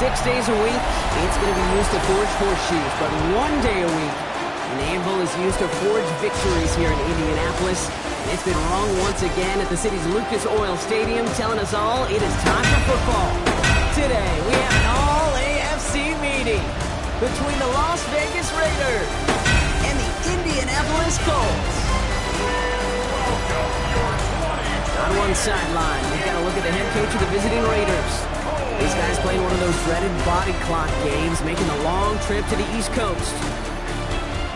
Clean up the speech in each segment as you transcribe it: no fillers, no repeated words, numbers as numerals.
6 days a week, it's going to be used to forge horseshoes. But 1 day a week, an anvil is used to forge victories here in Indianapolis. And it's been rung once again at the city's Lucas Oil Stadium, telling us all it is time for football. Today, we have an all-AFC meeting between the Las Vegas Raiders and the Indianapolis Colts. On one sideline, we've got to look at the head coach of the visiting Raiders. These guys playing one of those dreaded body clock games, making the long trip to the East Coast.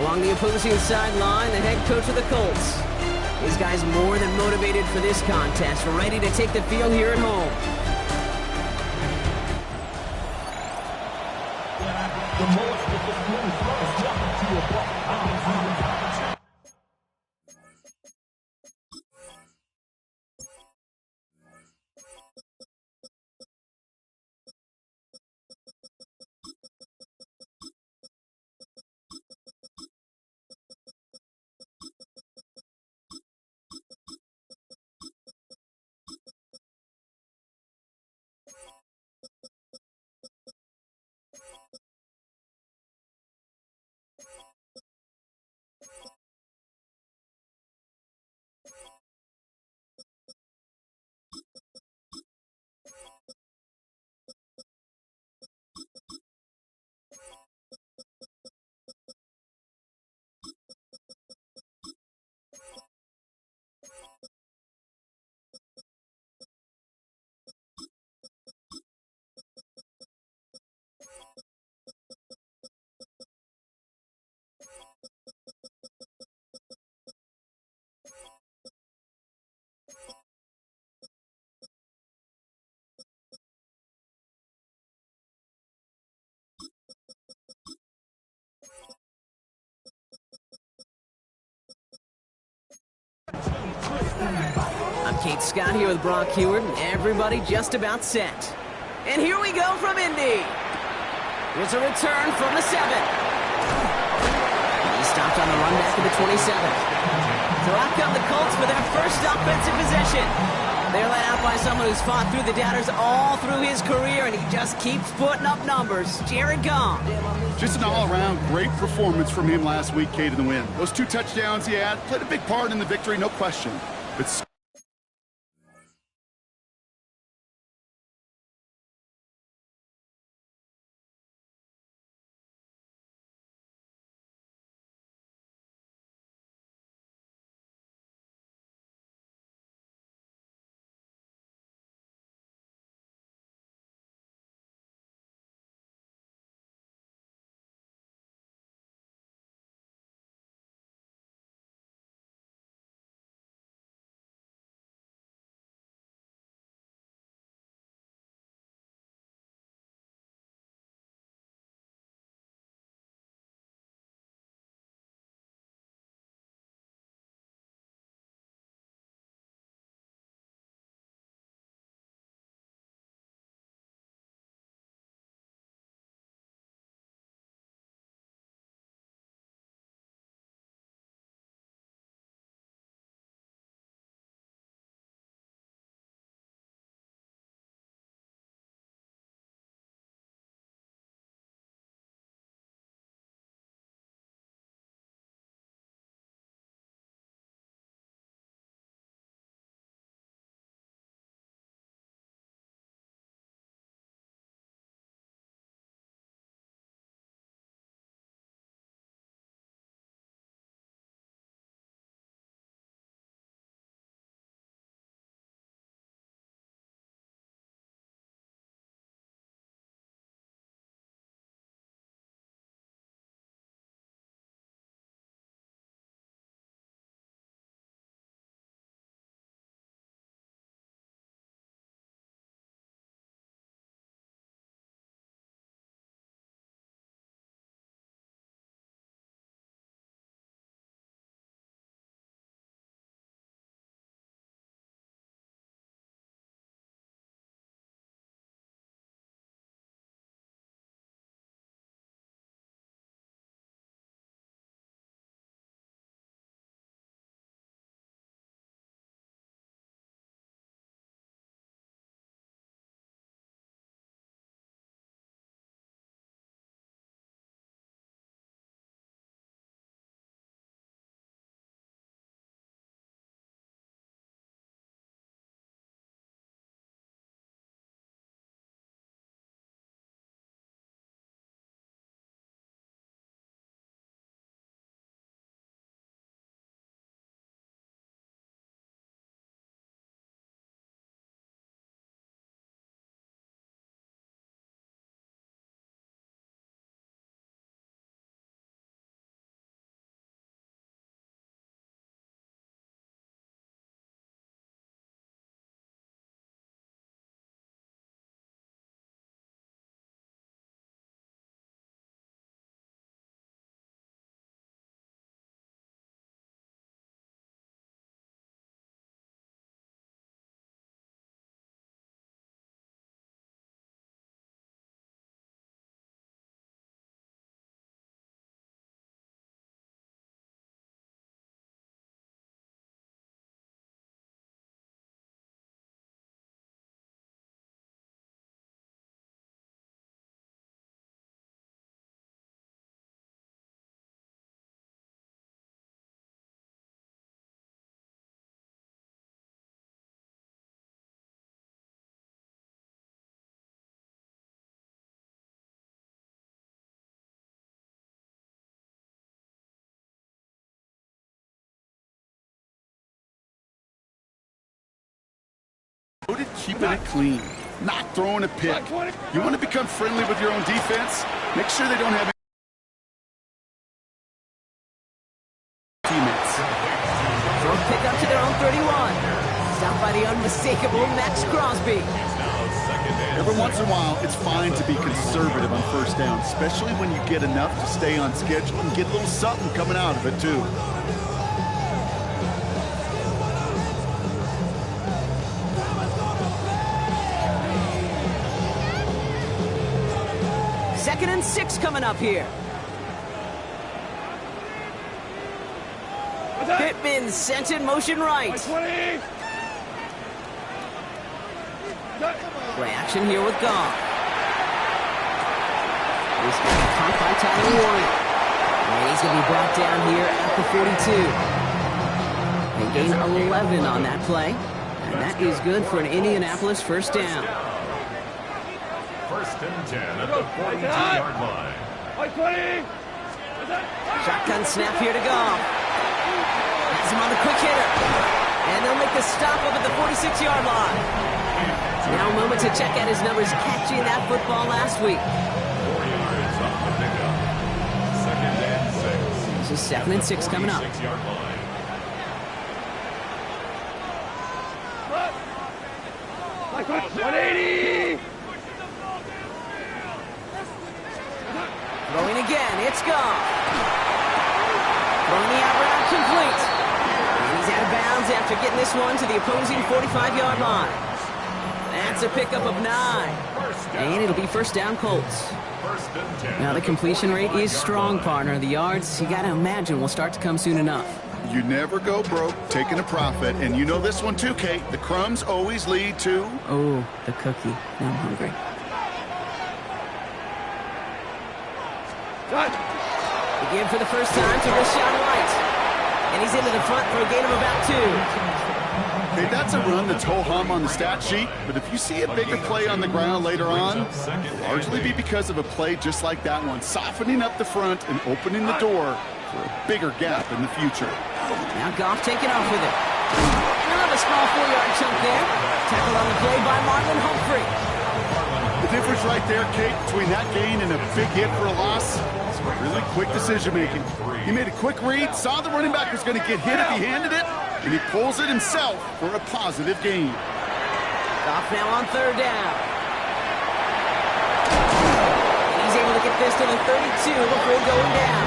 Along the opposing sideline, the head coach of the Colts. These guys more than motivated for this contest, ready to take the field here at home. I'm Kate Scott here with Brock Heward, and everybody just about set. And here we go from Indy. Here's a return from the 7. He stopped on the run back of the 27. So out come the Colts for their first offensive possession. They're led out by someone who's fought through the doubters all through his career, and he just keeps putting up numbers. Jared Goff. Just an all-around great performance from him last week, Kate, in the win. Those 2 touchdowns he had played a big part in the victory, no question. But keeping it clean, not throwing a pick. You want to become friendly with your own defense? Make sure they don't have teammates. Throw a pick up to their own 31. Stopped by the unmistakable Max Crosby. Every once in a while, it's fine to be conservative on first down, especially when you get enough to stay on schedule and get a little something coming out of it, too. Second and 6 coming up here. Pittman sent in motion right. Play action here with Goff. He's going to be caught by Tyler Warren. And he's going to be brought down here at the 42. They gain 11 on that play. And that is good for an Indianapolis first down. First and 10 at the 42-yard line. Shotgun snap here to Goff. Has him on the quick hitter. And they'll make the stop up at the 46-yard line. Now a moment to check out his numbers catching that football last week. 4 yards off the pickup. Second and 6. This is second and 6 coming up. 46-yard line. Like 180! Throwing again, it's Goff. Throwing the out route complete. And he's out of bounds after getting this one to the opposing 45-yard line. That's a pickup of 9. And it'll be first down Colts. First and 10. Now the completion rate is strong, partner. The yards, you got to imagine, will start to come soon enough. You never go broke taking a profit, and you know this one too, Kate. The crumbs always lead to... Oh, the cookie. Now I'm hungry. Again for the first time to Rachaad White. And he's into the front for a gain of about 2. Hey, that's a run that's ho-hum on the stat sheet, but if you see a bigger play on the ground later on, it'll largely be because of a play just like that one, softening up the front and opening the door for a bigger gap in the future. Now Goff taking off with it. Another small 4-yard chunk there. Tackled on the play by Marlon Humphrey. The difference right there, Kate, between that gain and a big hit for a loss is really quick decision-making. He made a quick read, saw the running back was going to get hit if he handed it, and he pulls it himself for a positive gain. Goff now on third down. And he's able to get this to the 32 before going down.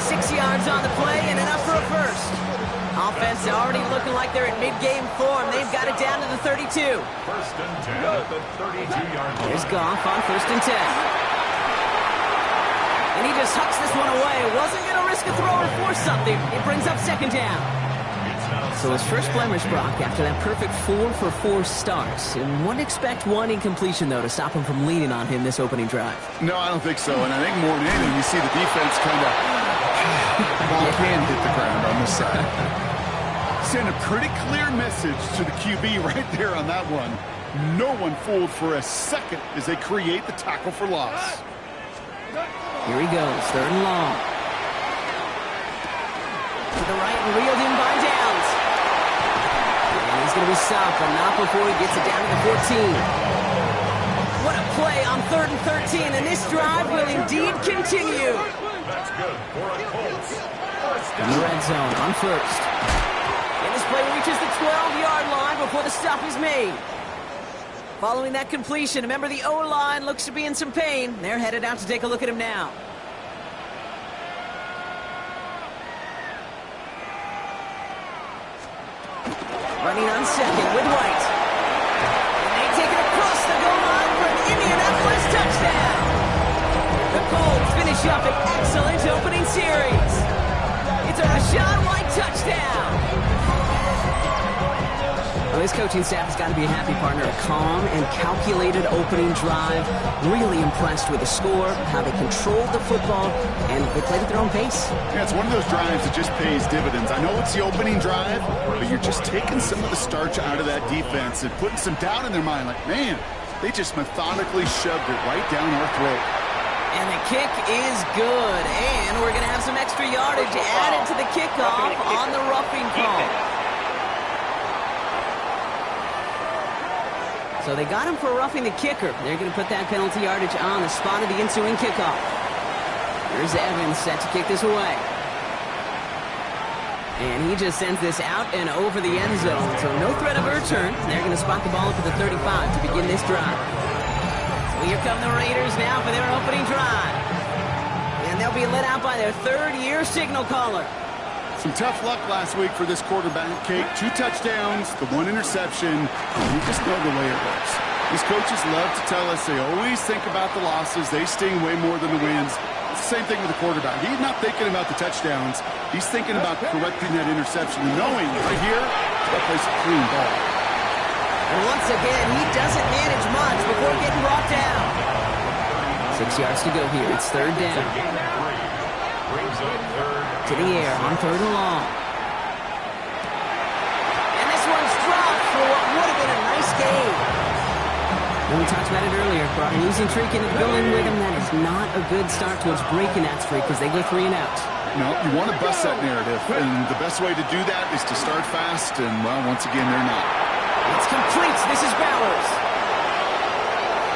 6 yards on the play and enough for a first. Offense already looking like they're in mid-game form. They've got it down to the 32. First and 10 at the 32-yard line. Here's Goff on first and 10. And he just hucks this one away. Wasn't going to risk a throw or force something. It brings up second down. So his first blemish, Brock, after that perfect 4-for-4 starts. And wouldn't expect one incompletion, though, to stop him from leaning on him this opening drive. No, I don't think so. And I think more than anything, you see the defense kind of ball can hit the ground on this side. Send a pretty clear message to the QB right there on that one. No one fooled for a second as they create the tackle for loss. Here he goes, third and long. To the right and reeled in by Downs. And he's going to be stopped, but not before he gets it down to the 14. What a play on third and 13, and this drive will indeed continue. That's good for a Colts. In the red zone on first. And this play reaches the 12-yard line before the stop is made. Following that completion, remember the O-line looks to be in some pain. They're headed out to take a look at him now. Running on second with White. And they take it across the goal line for an Indianapolis touchdown. The Colts finish up an excellent opening series. It's a Rachaad White touchdown. Well, this coaching staff has got to be a happy partner. A calm and calculated opening drive. Really impressed with the score, how they controlled the football, and they played at their own pace. Yeah, it's one of those drives that just pays dividends. I know it's the opening drive, but you're just taking some of the starch out of that defense and putting some doubt in their mind. Like, man, they just methodically shoved it right down our throat. And the kick is good. And we're going to have some extra yardage added to the kickoff on the roughing call. So they got him for roughing the kicker. They're going to put that penalty yardage on the spot of the ensuing kickoff. Here's Evans set to kick this away. And he just sends this out and over the end zone. So no threat of a return. They're going to spot the ball up at the 35 to begin this drive. So here come the Raiders now for their opening drive. And they'll be let out by their third-year signal caller. Some tough luck last week for this quarterback, Kate. 2 touchdowns, the 1 interception. You just know the way it works. These coaches love to tell us they always think about the losses. They sting way more than the wins. It's the same thing with the quarterback. He's not thinking about the touchdowns. He's thinking about correcting that interception and knowing right here, that plays a clean ball. And once again, he doesn't manage much before getting brought down. 6 yards to go here. It's third down. To the air on third and long. And this one's dropped for what would have been a nice game. And we talked about it earlier. Brought a losing streak into the building with him. That is not a good start towards breaking that streak because they go 3 and out. No, you want to bust that narrative. And the best way to do that is to start fast. And, well, once again, they're not. It's complete. This is Bowers.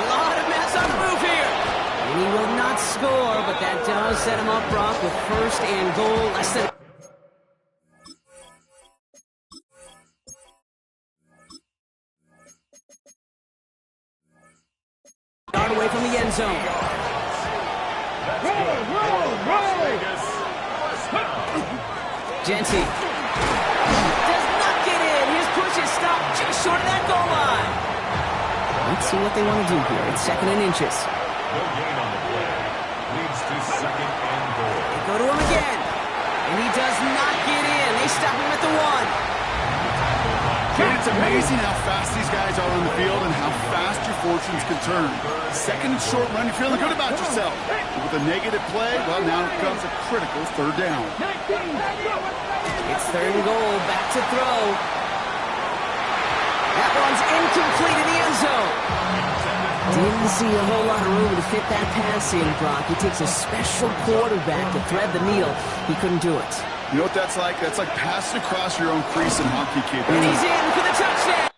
A lot of mess on the move here. And he will not score, but that does set him up, Brock, with first and goal. Less than... Yard away from the end zone. Jency does not get in. His push is stopped just short of that goal line. Let's see what they want to do here. It's 2nd and inches. No gain on the play. Leads to 2nd and goal. They go to him again. And he does not get in. They stop him at the 1. It's amazing how fast these guys are on the field and how fast your fortunes can turn. 2nd and short run, you're feeling good about yourself. But with a negative play, well, now comes a critical third down. It's 3rd and goal. Back to throw. That one's incomplete in the end zone. Didn't see a whole lot of room to fit that pass in, Brock. He takes a special quarterback to thread the needle. He couldn't do it. You know what that's like? That's like passing across your own crease in hockey, kid. And he's in for the touchdown.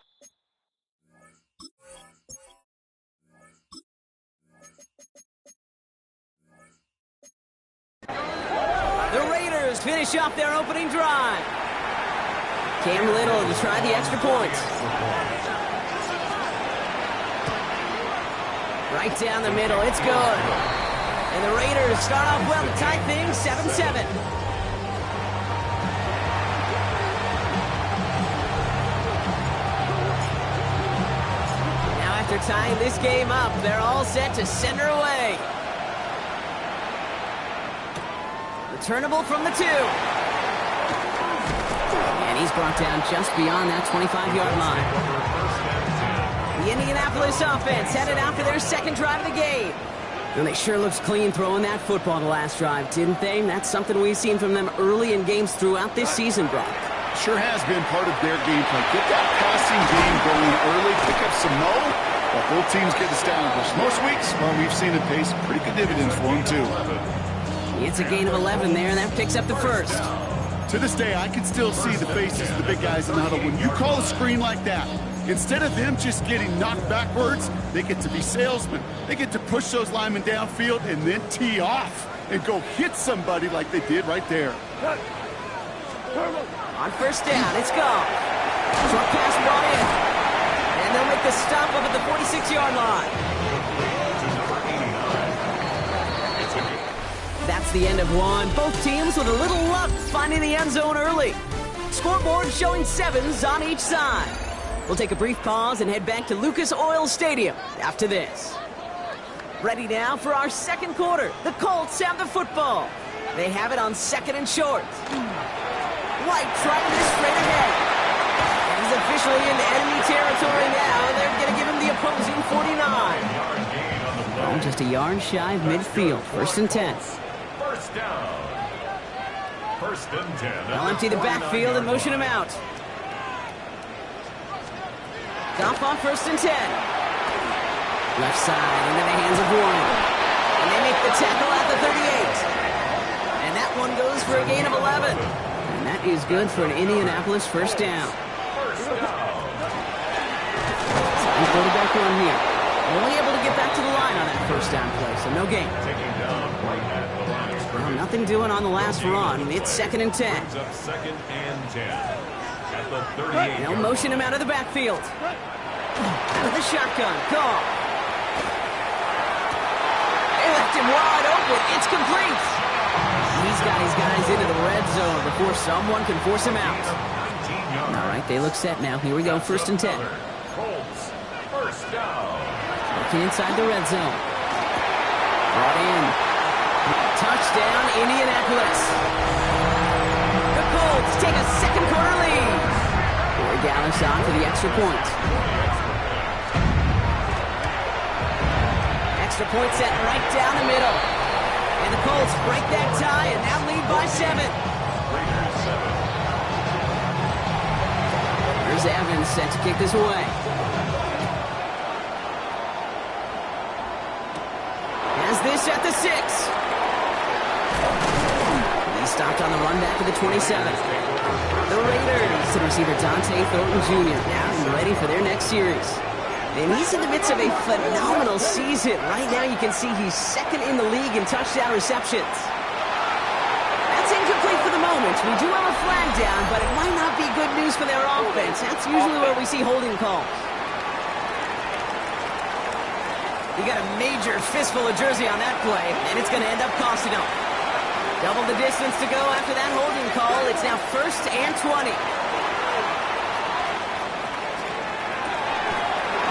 The Raiders finish off their opening drive. Cam Little to try the extra point. Right down the middle. It's good. And the Raiders start off well to tie things 7-7. After tying this game up, they're all set to send her away. Returnable from the 2. And he's brought down just beyond that 25-yard line. The Indianapolis offense headed out for their 2nd drive of the game. And they sure looked clean throwing that football the last drive, didn't they? That's something we've seen from them early in games throughout this season, Brock. Sure has been part of their game plan. Get that passing game going early, pick up some mo'. While both teams get established. Most weeks, well, we've seen it pay some pretty good dividends for them, too. It's a gain of 11 there, and that picks up the 1st. To this day, I can still see the faces of the big guys in the huddle. When you call a screen like that, instead of them just getting knocked backwards, they get to be salesmen. They get to push those linemen downfield and then tee off and go hit somebody like they did right there. On 1st down, it's gone. Short pass brought in. And they'll make the stop up at the 46-yard line. That's the end of one. Both teams with a little luck finding the end zone early. Scoreboard showing 7s on each side. We'll take a brief pause and head back to Lucas Oil Stadium after this. Ready now for our 2nd quarter. The Colts have the football. They have it on 2nd and short. White trying this straight ahead. He's officially into enemy territory now. They're going to give him the opposing 49. Oh, just a yard shy of midfield. 1st and 10. 1st down. 1st and 10. They'll empty the backfield and motion him out. Dump on 1st and 10. Left side into the hands of Warren. And they make the tackle at the 38. And that one goes for a gain of 11. And that is good for an Indianapolis 1st down. quarterback run here. Only able to get back to the line on that first down play, so no gain. Taking down right at the line of Well, scrimmage. nothing doing on the last run. It's 2nd and 10. Brings up 2nd and 10. At the 38. They'll motion him out of the backfield. Out of the shotgun. Goff. They left him wide open. It's complete. He's got his guys into the red zone before someone can force him out. 19 yards. All right, they look set now. Here we go, 1st and 10. Colts, first down. Looking inside the red zone. Brought in. Touchdown, Indianapolis. The Colts take a second quarter lead. Corey Gallis on for the extra point. Extra point set right down the middle. And the Colts break that tie and now lead by 7. Raiders 7. Here's Evans set to kick this away. Has this at the 6. He stopped on the run back to the 27. The Raiders to receiver Dante Thornton Jr. now and ready for their next series. And he's in the midst of a phenomenal season. Right now you can see he's 2nd in the league in touchdown receptions. That's incomplete for the moment. We do have a flag down, but it might not be good news for their offense. That's usually where we see holding calls. He got a major fistful of jersey on that play, and it's going to end up costing him. Double the distance to go after that holding call. It's now 1st and 20.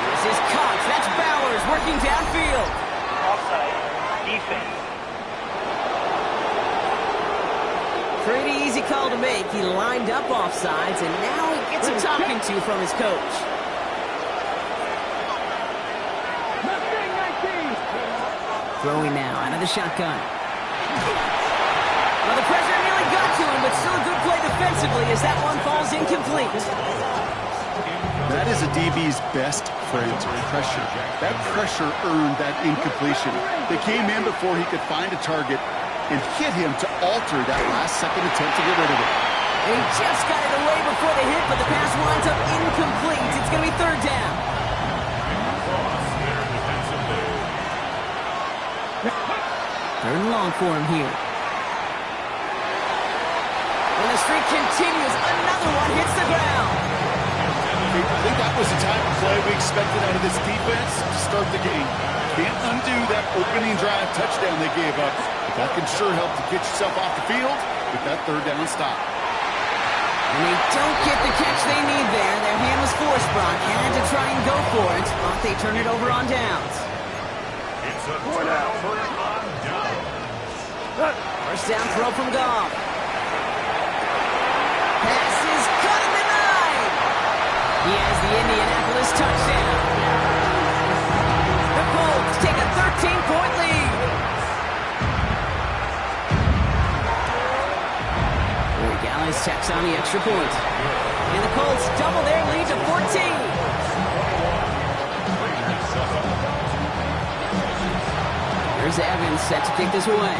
This is Cox. That's Bowers working downfield. Offside. Defense. Pretty easy call to make. He lined up offsides, and now he gets a talking to from his coach. Throwing now out of the shotgun. Well, the pressure nearly got to him, but still a good play defensively as that one falls incomplete. That is a DB's best friend, pressure. That pressure earned that incompletion. They came in before he could find a target and hit him to alter that last-second attempt to get rid of it. He just got it away before the hit, but the pass winds up incomplete. It's going to be 3rd down. Third and long for him here. And the streak continues. Another one hits the ground. I think that was the type of play we expected out of this defense to start the game. Can't undo that opening drive touchdown they gave up. But that can sure help to get yourself off the field with that 3rd down stop. And they don't get the catch they need there. Their hand was forced, Brock. Had to try and go for it, but they turn it over on downs. It's a turnover on down. First down throw from Goff. Pass is cut and denied. He has the Indianapolis touchdown. The Colts take a 13-point lead. Corey Gallis checks on the extra point. And the Colts double their lead to 14. Here's Evans set to kick this away.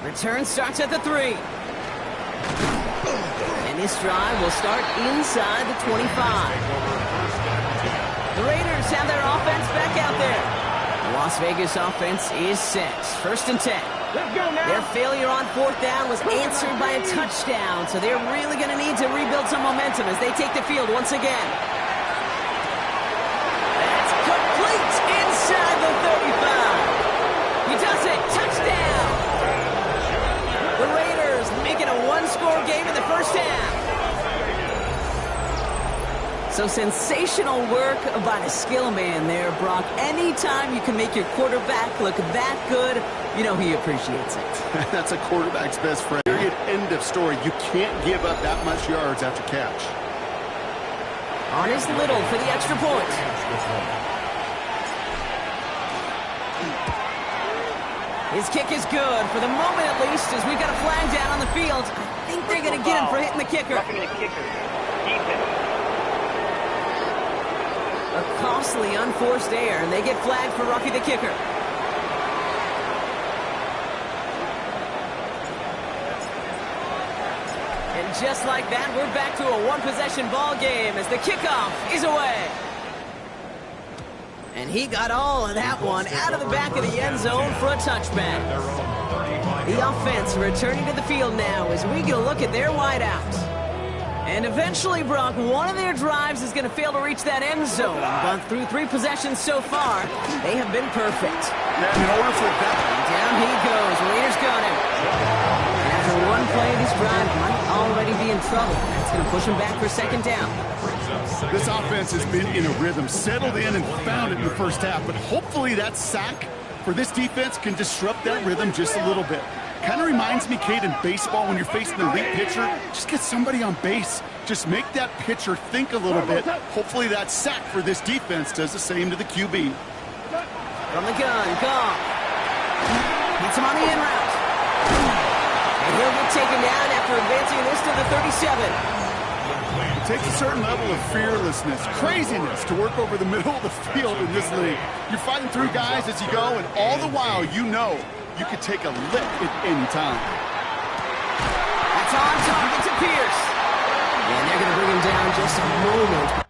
Return starts at the 3. And this drive will start inside the 25. The Raiders have their offense back out there. The Las Vegas offense is set. 1st and 10. Let's go now. Their failure on 4th down was answered by a touchdown, so they're really going to need to rebuild some momentum as they take the field once again. That's complete inside the 35. He does it. Touchdown. The Raiders making a one-score game in the first half. So sensational work by the skill man there, Brock. Anytime you can make your quarterback look that good, you know he appreciates it. That's a quarterback's best friend. Period. End of story. You can't give up that much yards after catch. On is Little for the extra point. His kick is good, for the moment at least, as we've got a flag down on the field. I think they're going to get him for hitting the kicker. Roughing the kicker. Defense. A costly unforced error, and they get flagged for roughing the kicker. And just like that, we're back to a one-possession ball game as the kickoff is away. And he got all of that one out of the back of the end zone for a touchback. The offense returning to the field now as we get a look at their wideouts. And eventually, Brock, one of their drives is going to fail to reach that end zone. But through 3 possessions so far, they have been perfect. Yeah, in order for that... Down he goes. Raiders got him. And after one play, this drive might already be in trouble. That's going to push him back for second down. This offense has been in a rhythm, settled in and found it in the first half. But hopefully that sack for this defense can disrupt that rhythm just a little bit. Kind of reminds me, Kate, in baseball when you're facing the elite pitcher, just get somebody on base. Just make that pitcher think a little bit. Hopefully that sack for this defense does the same to the QB. From the gun, Goff. Hits him on the in route. And he'll get taken down after advancing this to the 37. It takes a certain level of fearlessness, craziness to work over the middle of the field in this league. You're fighting through guys as you go, and all the while you know you could take a lick at any time. That's on target to Pierce. And they're going to bring him down just a moment.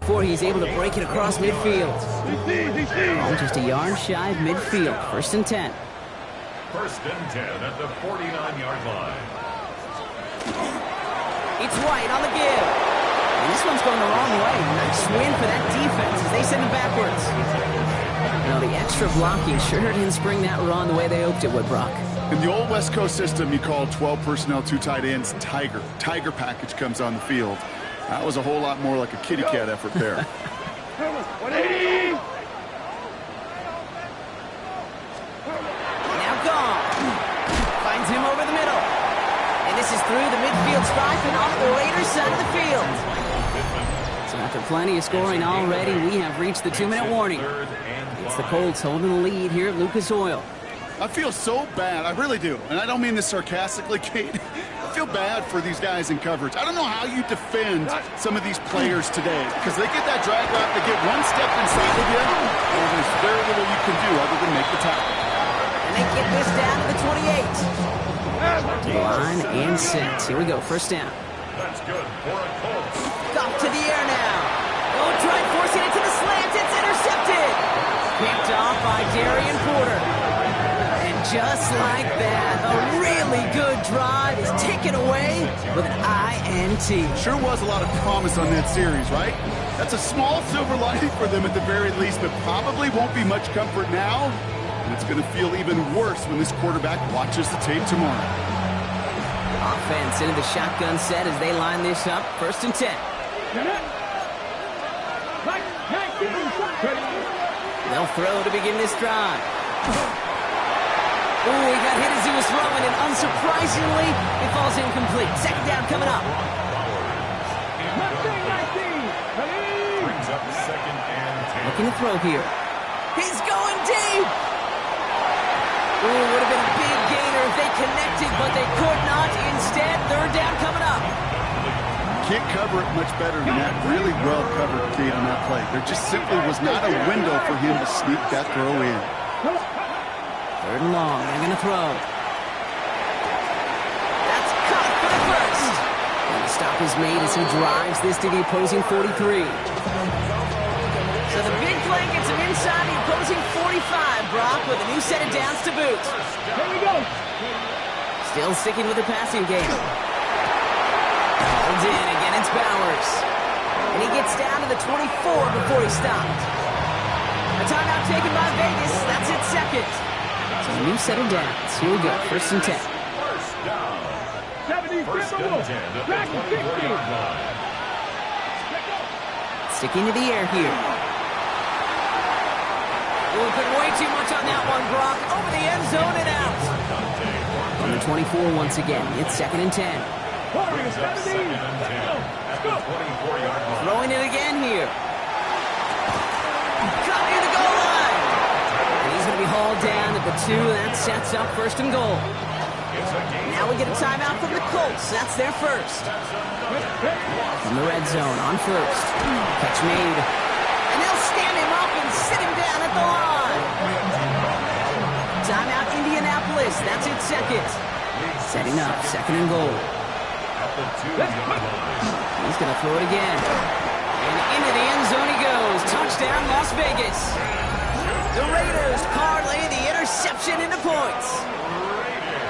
Before he's able to break it across midfield. Oh, just a yard shy of midfield. 1st and 10. 1st and 10 at the 49-yard line. It's White on the give. And this one's going the wrong way. Nice win for that defense as they send him backwards. You know, the extra blocking sure didn't spring that run the way they hoped it would, Brock. In the old West Coast system, you called 12 personnel, 2 tight ends, Tiger. Tiger package comes on the field. That was a whole lot more like a kitty cat effort there. Now gone. Finds him over the middle. And this is through the midfield stripe and off the Raiders side of the field. So after plenty of scoring already, we have reached the 2-minute warning. It's the Colts holding the lead here at Lucas Oil. I feel so bad. I really do. And I don't mean this sarcastically, Kate. I feel bad for these guys in coverage. I don't know how you defend some of these players today because they get that drag route, they get one step inside of you, and there's very little you can do other than make the tackle. And they get this down to the 28. Line and set. Here we go. 1st down. That's good for a Colts. Off to the air now. Oh, try forcing it to the slant. It's intercepted. Picked off by Darian Porter. And just like that, a really good drive is taken away with an INT. Sure was a lot of promise on that series, right? That's a small silver lining for them at the very least, but probably won't be much comfort now. And it's going to feel even worse when this quarterback watches the tape tomorrow. Offense into the shotgun set as they line this up. 1st and 10. They'll throw to begin this drive. Oh, he got hit as he was throwing, and unsurprisingly, it falls incomplete. 2nd down coming up. Brings up 2nd and 10. Looking to throw here. He's going deep. Oh, would have been a big gainer if they connected, but they could not. Instead, 3rd down coming up. Can't cover it much better than that. Really well covered, Kate, on that play. There just simply was not a window for him to sneak that throw in. 3rd and long. They're going to throw. That's caught for the 1st. And the stop is made as he drives this to the opposing 43. So the big play gets him inside the opposing 45, Brock, with a new set of downs to boot. Here we go. Still sticking with the passing game. Holds in. Again, it's Bowers. And he gets down to the 24 before he stopped. A timeout taken by Vegas. That's its 2nd. So a new set of downs. Here we go. 1st and 10. 1st down. First and 10 at the 24-yard line. Sticking to the air here. Oh, put way too much on that one, Brock. Over the end zone and out. On the 24 once again. It's 2nd and 10. Brings up 2nd and 10 at the 24-yard line. Throwing it again here. Cut near the goal line. And he's going to be hauled down at the 2. That sets up 1st and goal. Now we get a timeout from the Colts. That's their first. From the red zone on 1st. Catch made. And they'll stand him up and sit him down at the line. Timeout Indianapolis. That's its 2nd. Setting up 2nd and goal. At the 2-yard line. He's going to throw it again. And into the end zone he goes. Touchdown, Las Vegas. The Raiders parlay the interception into points.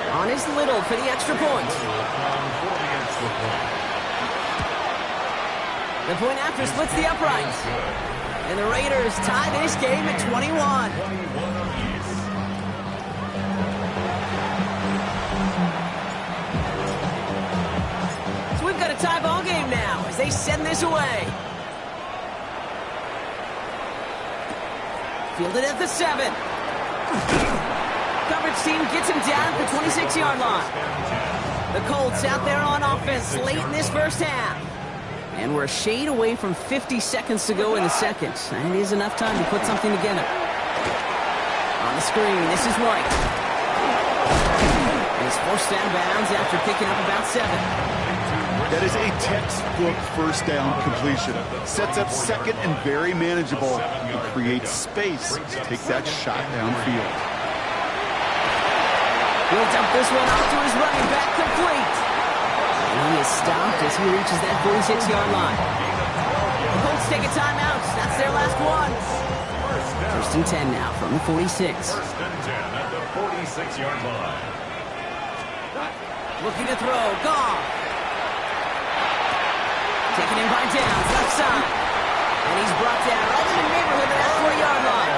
On his Little for the extra point. The point after splits the uprights. And the Raiders tie this game at 21. So we've got a tie ball game now as they send this away. Fielded at the 7. Coverage team gets him down at the 26-yard line. The Colts out there on offense late in this first half. And we're a shade away from 50 seconds to go in the second. And it is enough time to put something together. On the screen, this is White. And he's forced down bounds after picking up about 7. That is a textbook first down completion. Sets up 2nd and very manageable. It creates space to take that shot downfield. He'll dump this one off to his running back, complete. And he is stopped as he reaches that 46-yard line. The Colts take a timeout. That's their last one. 1st and 10 now from the 46. 1st and 10 at the 46-yard line. Looking to throw. Goff. Taken in by Downs, left side. And he's brought down right in the neighborhood of that 40-yard line.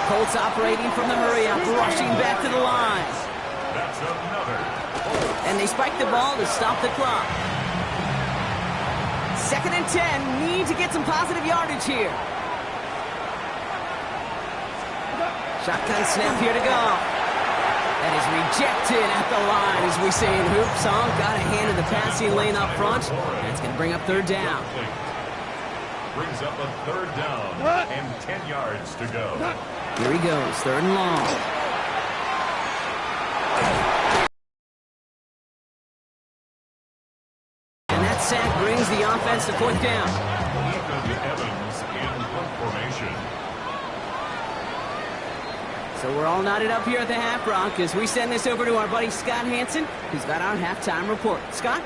Colts operating from the hurry-up, rushing back to the line. That's another. And they spike the ball to stop the clock. 2nd and 10, need to get some positive yardage here. Shotgun snap here to go. That is rejected at the line, as we say in Hoop Song. Got a hand in the passing lane up front. That's going to bring up 3rd down. Brings up a 3rd down and 10 yards to go. Here he goes, 3rd and long. And that sack brings the offense to 4th down. Ethan Evans in punt formation. So we're all knotted up here at the half, Brock, as we send this over to our buddy Scott Hanson, who's got our halftime report. Scott?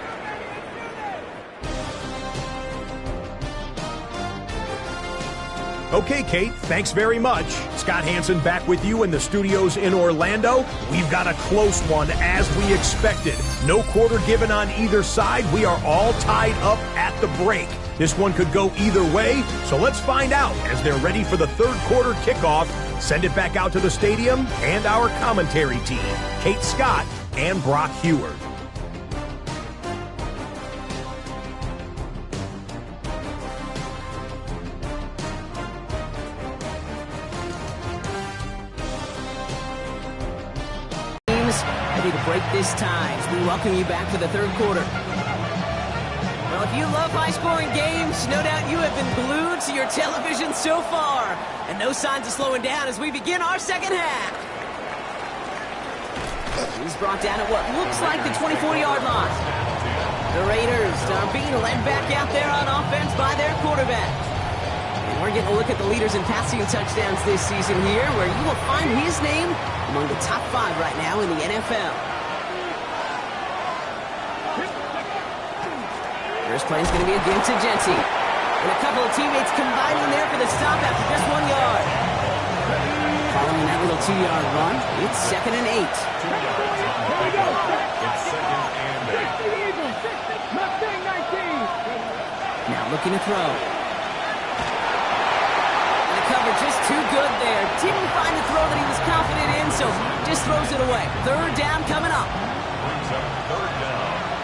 Okay, Kate, thanks very much. Scott Hanson back with you in the studios in Orlando. We've got a close one, as we expected. No quarter given on either side. We are all tied up at the break. This one could go either way, so let's find out as they're ready for the 3rd quarter kickoff. Send it back out to the stadium and our commentary team, Kate Scott and Brock Heward. Ready to break this tie as we welcome you back for the 3rd quarter. Well, if you love high-scoring games, no doubt you have been glued to your television so far. And no signs of slowing down as we begin our 2nd half. He's brought down at what looks like the 24-yard line. The Raiders are being led back out there on offense by their quarterback. And we're getting a look at the leaders in passing touchdowns this season here, where you will find his name among the top 5 right now in the NFL. First play is going to be against Genty. And a couple of teammates combining there for the stop after just 1 yard. Following that little 2-yard run, it's 2nd and 8. It's 2nd and 8. Now looking to throw. Coverage just too good there. Didn't find the throw that he was confident in, so just throws it away. 3rd down coming up. Brings up 3rd down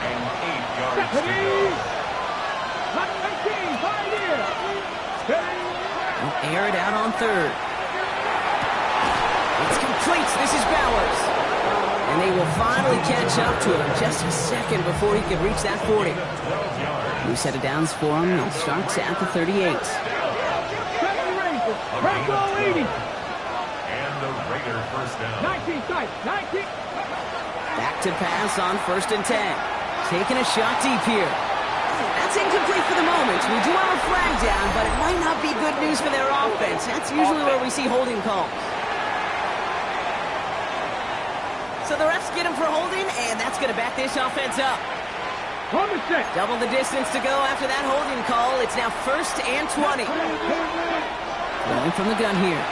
They'll air it out on third. It's complete. This is Bowers. And they will finally catch up to him just a second before he could reach that 40. New set of downs for him. They'll start at the 38. And the Raiders first down. 19, 19. Back to pass on 1st and 10. Taking a shot deep here. That's incomplete for the moment. We do have a flag down, but it might not be good news for their offense. That's usually where we see holding calls. So the refs get him for holding, and that's going to back this offense up. Double the distance to go after that holding call. It's now 1st and 20. Going from the gun here.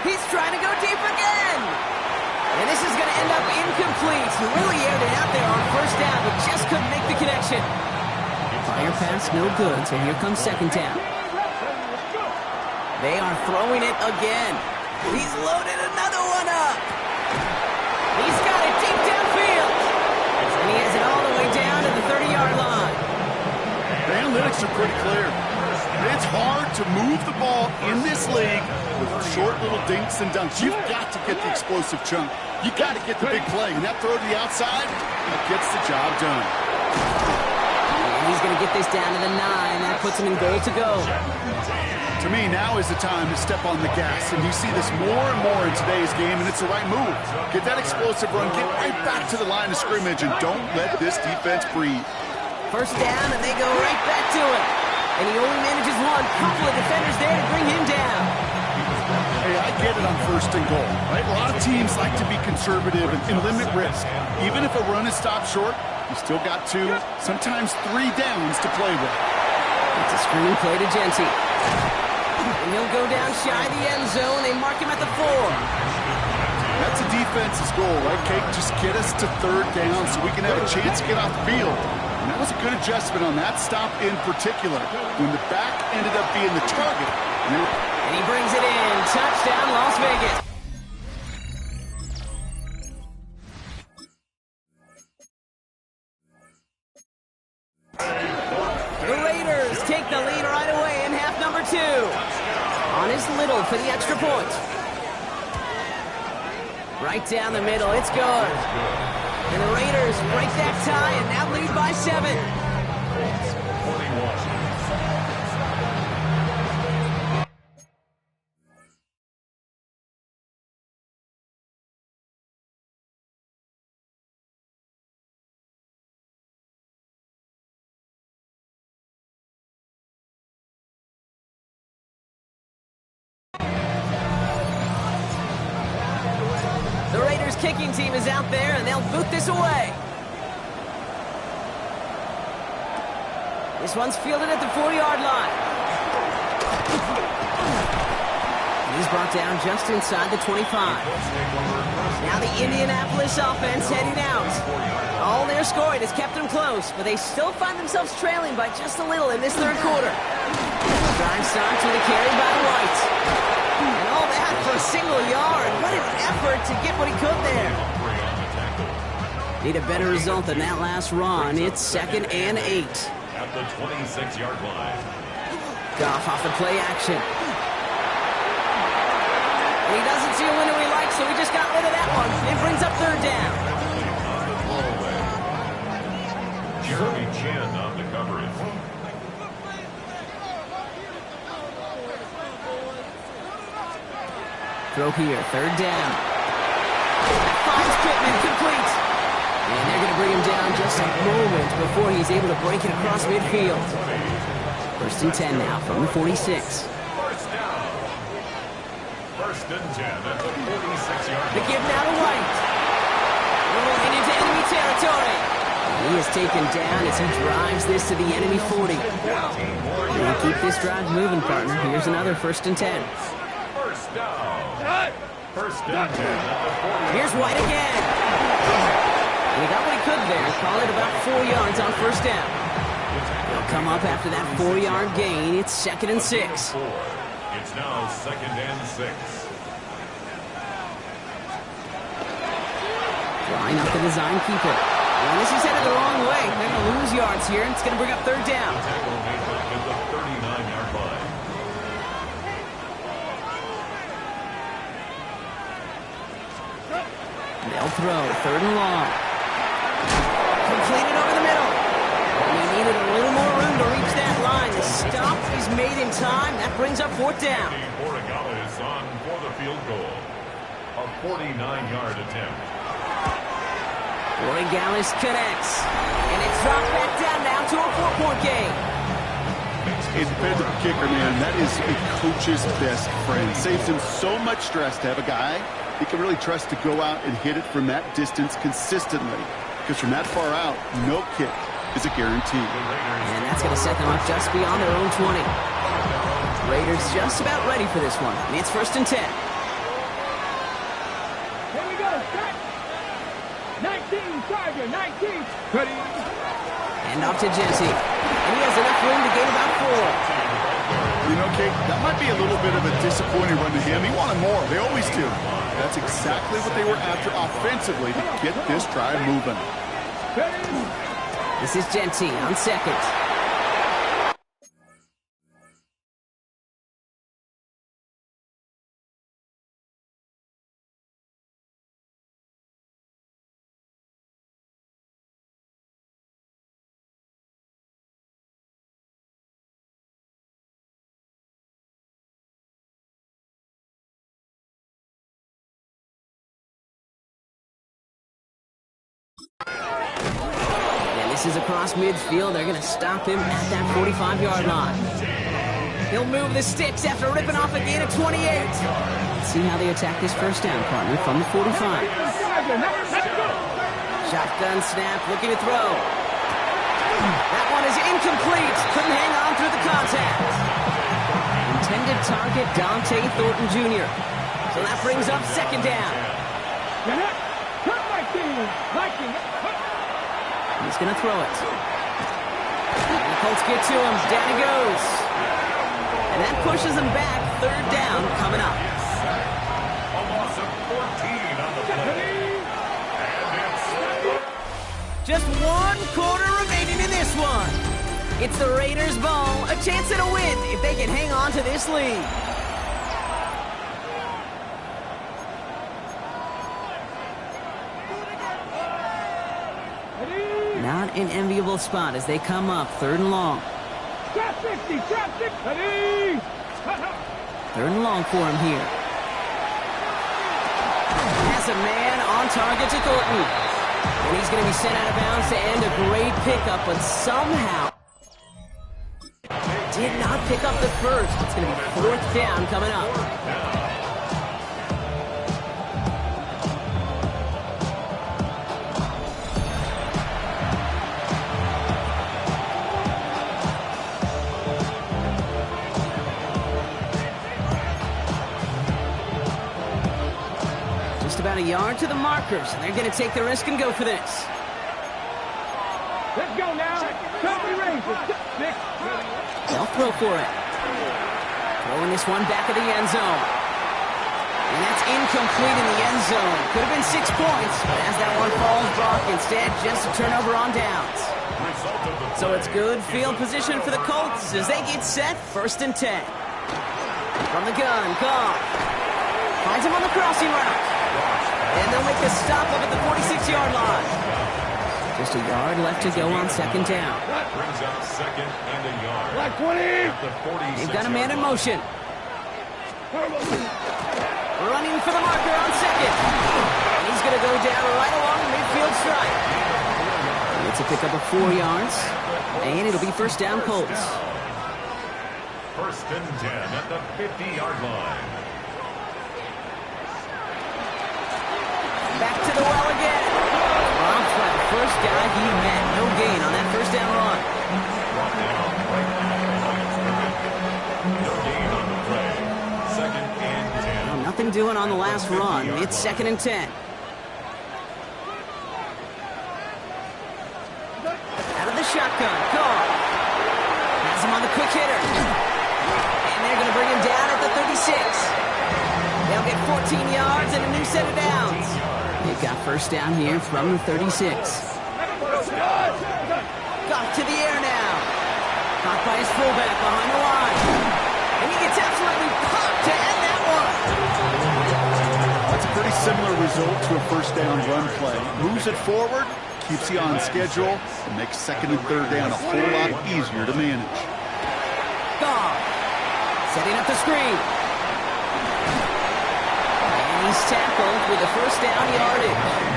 He's trying to go deep again. And this is going to end up incomplete. He really aired it out there on 1st down, but just couldn't make the connection. Fire pass, no good, so here comes 2nd down. They are throwing it again. He's loaded another one up. He's got it deep downfield. And he has it all the way down to the 30-yard line. The analytics are pretty clear. It's hard to move the ball in this league with short little dinks and dunks. You've got to get the explosive chunk. You got to get the big play. And that throw to the outside, it gets the job done. And he's going to get this down to the 9. That puts him in goal to go. To me, now is the time to step on the gas, and you see this more and more in today's game, and it's the right move. Get that explosive run, get right back to the line of scrimmage, and don't let this defense breathe. 1st down, and they go right back to it. And he only manages one. Couple of defenders there to bring him down. Hey, I get it on 1st and goal, right? A lot of teams like to be conservative and limit risk. Even if a run is stopped short, you still got 2, sometimes 3 downs to play with. It's a screen play to Genty. And he'll go down shy of the end zone. They mark him at the 4. That's a defense's goal, right, Kate? Just get us to 3rd down so we can have a chance to get off the field. And that was a good adjustment on that stop in particular, when the back ended up being the target. And he brings it in. Touchdown, Las Vegas. The Raiders take the lead right away in half number 2. On is Little for the extra point. Right down the middle, it's good. And the Raiders break that tie and now lead by 7. The Raiders kicking team is out there, and they'll boot this away. This one's fielded at the 40-yard line. He's brought down just inside the 25. Now the Indianapolis offense heading out. All their scoring has kept them close, but they still find themselves trailing by just a little in this 3rd quarter. Drive starts with a carry by White. And all that for a single yard. What an effort to get what he could there. Need a better result than that last run. It's 2nd and 8. At the 26-yard line. Goff off the play action. And he doesn't see a window he likes, so he just got rid of that one. It brings up 3rd down. Jeremy Chin on the coverage. Throw here, 3rd down. Finds Pittman, complete. And they're going to bring him down just a moment before he's able to break it across midfield. 1st and 10 now from the 46. 1st down. 1st and 10 at the 46-yard The line. give now to White. Rolling into enemy territory. He is taken down as he drives this to the enemy 40. They keep this drive moving, partner. Here's another 1st and 10. 1st down. 1st and 10 at the 40. Here's White again. And he got what he could there. Call it about 4 yards on 1st down. They'll come up after that 4-yard gain. It's 2nd and 6. It's now 2nd and 6. Line up the design keeper. And this is headed the wrong way. They're going to lose yards yards here, and it's going to bring up third down. Tackle made at the 39-yard line. They'll throw, third and long. Completed over the middle. He needed a little more room to reach that line. The stop is made in time. That brings up fourth down. Borregales on for the field goal. A 49-yard attempt. Borregales connects. And it's dropped back down now to a 4-point game. It depends on the kicker, man. That is a coach's best friend. Saves him so much stress to have a guy he can really trust to go out and hit it from that distance consistently. Because from that far out, no kick is a guarantee. And that's going to set them up just beyond their own 20. Raiders just about ready for this one. It's first and 10. Here we go. Start. 19, Charger, 19. Ready. Hand off to Jesse. And he has enough room to gain about 4. You know, Kate, that might be a little bit of a disappointing run to him. He wanted more. They always do. That's exactly what they were after offensively to get this drive moving. This is Genty on second. And this is across midfield. They're going to stop him at that 45-yard line. He'll move the sticks after ripping off a gain of 28. Let's see how they attack this first down, partner, from the 45. Shotgun snap, looking to throw. That one is incomplete. Couldn't hang on through the contact. Intended target, Dante Thornton Jr. So that brings up second down. He's going to throw it. And the Colts get to him. Down he goes. And that pushes him back. Third down coming up. A loss of 14 on the play. And it's Just 1 quarter remaining in this one. It's the Raiders' ball. A chance at a win if they can hang on to this lead. Not an enviable spot as they come up, third and long. Trap 60, trap 60. Ready. Third and long for him here. Has a man on target to Thornton. And he's going to be sent out of bounds to end a great pickup, but somehow did not pick up the first. It's going to be fourth down coming up. About a yard to the markers, and they're going to take the risk and go for this. Let's go now. Company Rangers. They'll throw for it. Throwing this one back of the end zone. And that's incomplete in the end zone. Could have been 6 points, but as that one falls, Brock instead just a turnover on downs. So it's good field position for the Colts as they get set, first and 10. From the gun, Goff. Finds him on the crossing route. And they'll make a stop up at the 46-yard line. Just a yard left to go on second down. That brings up second and a yard. Like 20. At the 46. They've got a man in motion. Running for the marker on second. And he's going to go down right along the midfield stripe. It's a pickup of 4 yards. And it'll be first down Colts. First and 10 at the 50-yard line. Back to the well again. Robb's the first guy he met. No gain on that first down run. Brought down right now. No gain on the play. Second and 10. Well, nothing doing on the last run. It's second and 10. Out of the shotgun. Goff. Has him on the quick hitter. And they're going to bring him down at the 36. They'll get 14 yards and a new set of downs. They've got first down here from the 36. Goff off to the air now. Caught by his fullback behind the line. And he gets absolutely popped to end that one. That's a pretty similar result to a first down run play. Moves it forward, keeps you on schedule, and makes second and third down a whole lot easier to manage. Goff setting up the screen. And he's tackled with a first down yardage.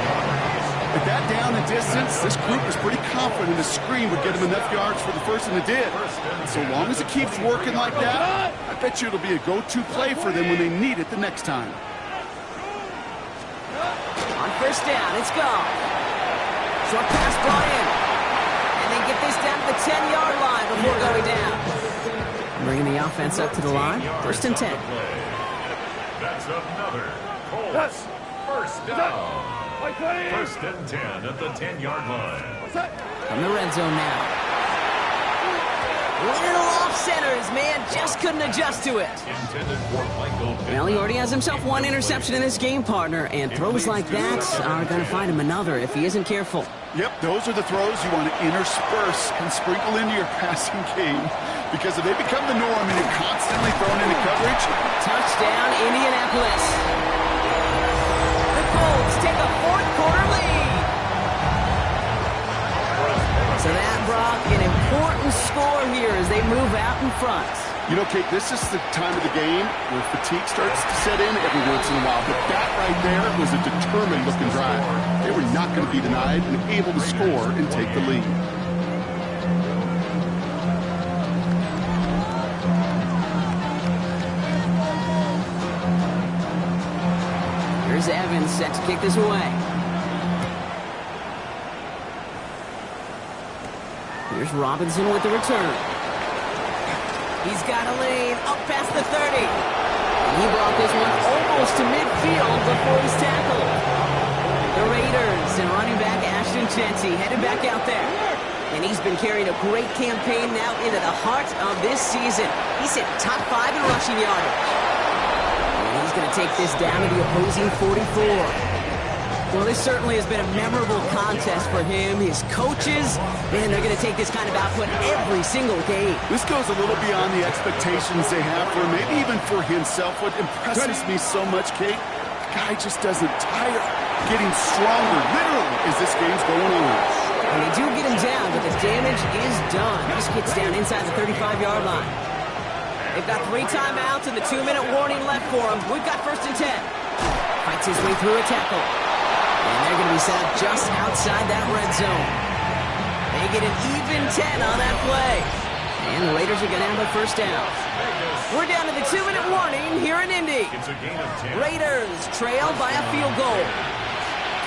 With that down and distance, this group was pretty confident the screen would get him enough yards for the first, and it did. So long as it keeps working like that, I bet you it'll be a go-to play for them when they need it the next time. On first down, it's Goff. Short pass brought in. And they get this down to the 10-yard line before going down. Bringing the offense up to the line. First and 10. That's another Colts first down. First and 10 at the 10-yard line. From the red zone now. Little off center. His man just couldn't adjust to it. Well, he already has himself one interception in this game, partner, and throws like that are going to find him another if he isn't careful. Yep, those are the throws you want to intersperse and sprinkle into your passing game, because if they become the norm and you're constantly thrown into coverage. Touchdown, Indianapolis. The Colts take a fourth-quarter lead. So that, Brock, an important score here as they move out in front. You know, Kate, this is the time of the game where fatigue starts to set in every once in a while. But that right there was a determined-looking drive. They were not going to be denied and able to score and take the lead. Here's Evans set to kick this away. Here's Robinson with the return. He's got a lane up past the 30. And he brought this one almost to midfield before he's tackled. The Raiders and running back Ashton Jeanty headed back out there. And he's been carrying a great campaign now into the heart of this season. He's hit top 5 in rushing yardage. And he's going to take this down to the opposing 44. Well, this certainly has been a memorable contest for him. His coaches, man, they're going to take this kind of output every single game. This goes a little beyond the expectations they have for him, maybe even for himself. What impresses me so much, Kate, the guy just doesn't tire. Getting stronger, literally, as this game's going on. And they do get him down, but the damage is done. He just gets down inside the 35-yard line. They've got 3 timeouts and the 2-minute warning left for him. We've got first and 10. Fights his way through a tackle. And they're going to be set up just outside that red zone. They get an even 10 on that play. And the Raiders are going to have a first down. We're down to the 2-minute warning here in Indy. Raiders trail by a field goal.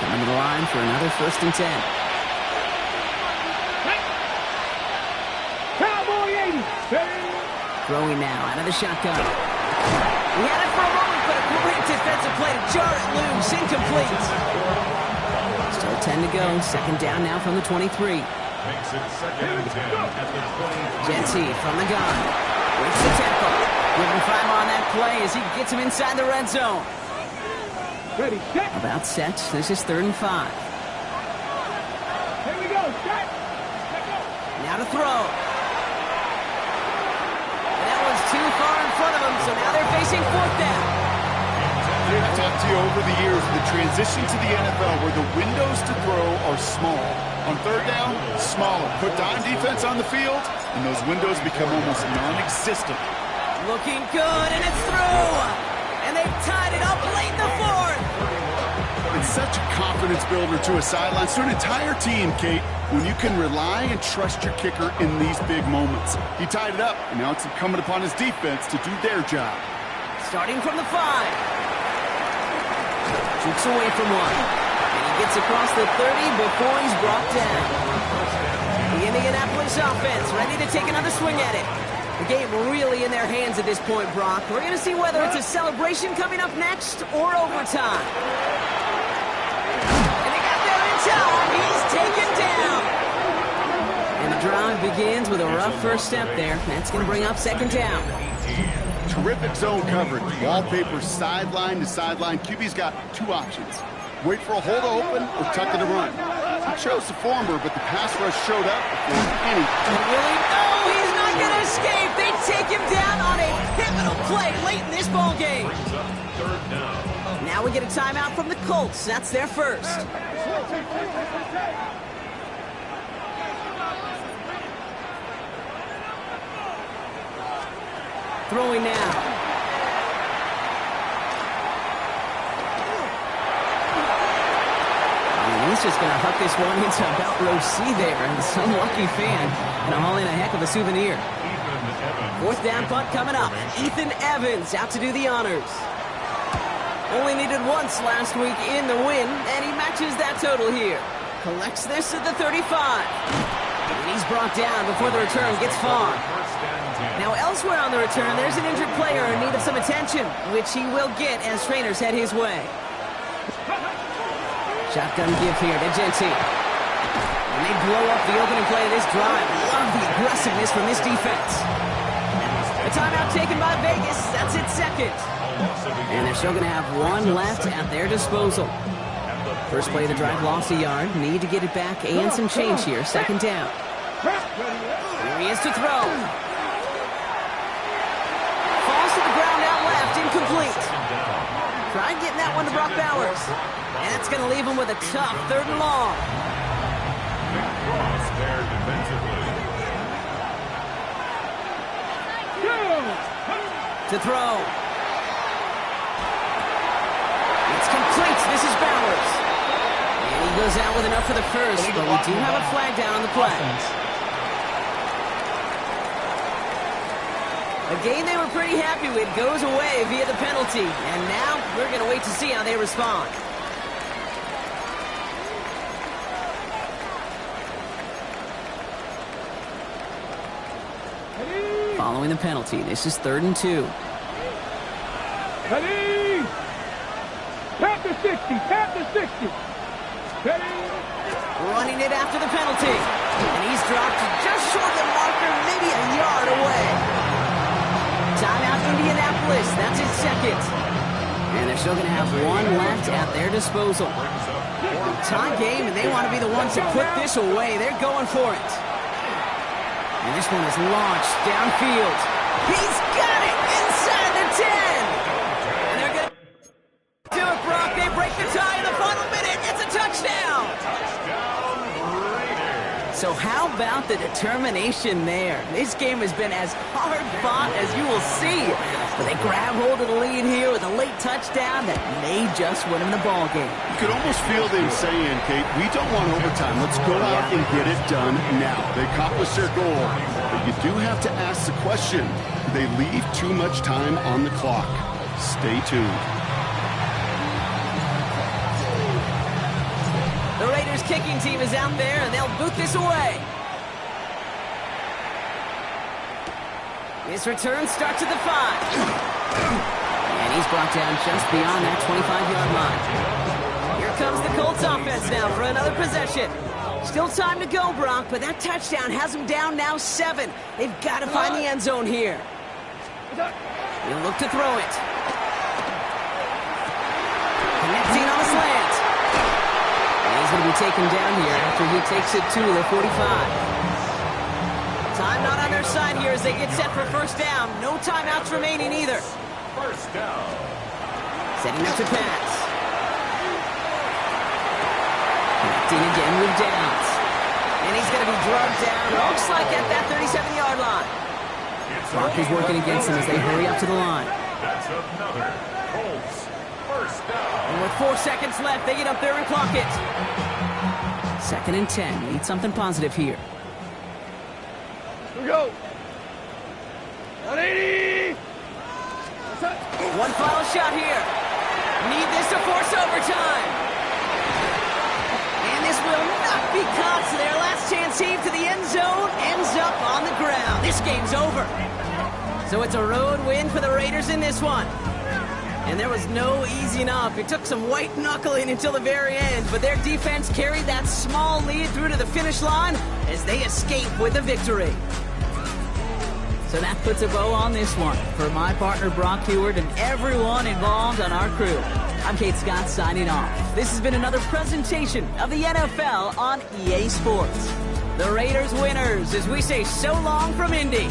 Coming to the line for another first and 10. Cowboy 80. Throwing now out of the shotgun. He had it for a moment, but a great defensive play to jar it loose. Incomplete. Still 10 to go. Second down now from the 23. Makes it second and 10 at the 23. Jeanty from the gun. Breaks the tackle. Giving 5 on that play as he gets him inside the red zone. Ready, set. About set. This is 3rd and 5. Here we go, set. Let go. Now to throw. And that was too far in front of him, so now they're facing 4th down. I've talked to you over the years of the transition to the NFL where the windows to throw are small. On 3rd down, smaller. Put dime defense on the field, and those windows become almost non-existent. Looking good, and it's through. And they've tied it up late in the 4th. It's such a confidence builder to a sideline, to an entire team, Kate, when you can rely and trust your kicker in these big moments. He tied it up, and now it's incumbent upon his defense to do their job. Starting from the 5. Shoots away from one. And he gets across the 30 before he's brought down. The Indianapolis offense ready to take another swing at it. The game really in their hands at this point, Brock. We're going to see whether it's a celebration coming up next or overtime. And they got there in time. He's taken down. And the drive begins with a rough first step there. That's going to bring up second down. Terrific zone coverage. Wallpaper sideline to sideline. QB's got 2 options. Wait for a hole to open or tuck it to run. He chose the former, but the pass rush showed up before any. Really? No, he's not going to escape. They take him down on a pivotal play late in this ball game. Brings up third down. Now we get a timeout from the Colts. That's their first. Throwing now. He's just going to huck this one into about row C there, and some lucky fan going to haul in a heck of a souvenir. Fourth down punt coming up. Ethan Evans out to do the honors. Only needed once last week in the win, and he matches that total here. Collects this at the 35. And he's brought down before the return gets far. Now elsewhere on the return, there's an injured player in need of some attention, which he will get as trainers head his way. Shotgun give here to Gentry. And they blow up the opening play of this drive. Love the aggressiveness from this defense. A timeout taken by Vegas. That's its second. And they're still going to have one left at their disposal. First play of the drive lost a yard. Need to get it back and some change here. Second down. Here he is to throw. Falls to the ground out left. Incomplete. Tried getting that one to Brock Bowers. And that's going to leave him with a tough third and long. Big cross there defensively. To throw. It's complete. This is Bowers. And he goes out with enough for the first, but we do have a flag down on the play. A game they were pretty happy with goes away via the penalty. And now we're going to wait to see how they respond. Following the penalty, this is 3rd and 2. Ready? Tap to 60. Tap to 60. Ready? Running it after the penalty. And he's dropped just short of the marker, maybe a yard away. Timeout Indianapolis. That's its second. And they're still going to have one left at their disposal. Tie game, and they want to be the ones to put this away. They're going for it. And this one is launched downfield. He's got it inside the 10. And they're going to do it, Brock. They break the tie in the final minute. It's a touchdown. So how about the determination there? This game has been as hard fought as you will see. But they grab hold of the lead here with a late touchdown that may just win them the ball game. You could almost feel them saying, Kate, we don't want overtime. Let's go out and get it done now. They accomplished their goal. But you do have to ask the question, do they leave too much time on the clock? Stay tuned. The Raiders kicking team is out there, and they'll boot this away. His return starts at the 5. And he's brought down just beyond that 25-yard line. Here comes the Colts offense now for another possession. Still time to go, Brock, but that touchdown has them down now 7. They've got to find the end zone here. He'll look to throw it. Connecting on a slant. And he's going to be taken down here after he takes it to the 45. Time not on their side here as they get set for first down. No timeouts remaining either. First down. Setting up to pass. Connecting again with Downs. And he's going to be drugged down. Looks like at that 37-yard line. Brock is working against them as they hurry up to the line. That's another Colts first down. And with 4 seconds left, they get up there and clock it. 2nd and 10. Need something positive here. Here we go. 180. One final shot here. Need this to force overtime. And this will not be caught. So their last chance heave to the end zone ends up on the ground. This game's over. So it's a road win for the Raiders in this one. And there was no easing up. It took some white knuckling until the very end, but their defense carried that small lead through to the finish line as they escape with a victory. So that puts a bow on this one. For my partner Brock Huard and everyone involved on our crew, I'm Kate Scott signing off. This has been another presentation of the NFL on EA Sports. The Raiders winners as we say so long from Indy.